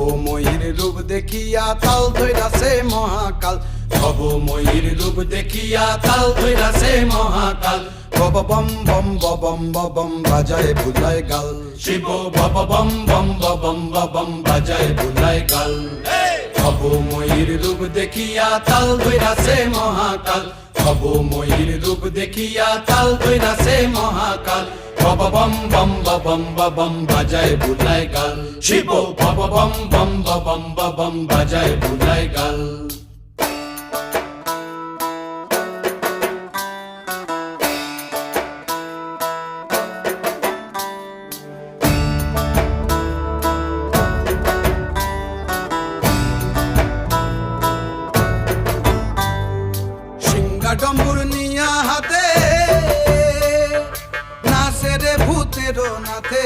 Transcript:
ভবময়ীর রূপ দেখিয়া তাল ধইরাছে মহাকাল, ভবময়ীর রূপ দেখিয়া তাল ধইরাছে মহাকাল। বব বম বম বম বম বাজায় বুলায় গাল, শিব বব বম বম বম বম বাজায় বুলায় গাল। ভবময়ীর রূপ দেখিয়া তাল ধইরাছে মহাকাল, ভবময়ীর রূপ দেখিয়া তাল ধইরাছে মহাকাল। বব বম বম বম বাজায় বুলায় গাল, শিব বব বম বম বম বাজায় বুলায় গাল। ডম্বুর নিয়া হাতে নাচে রে ভূতের নাথে,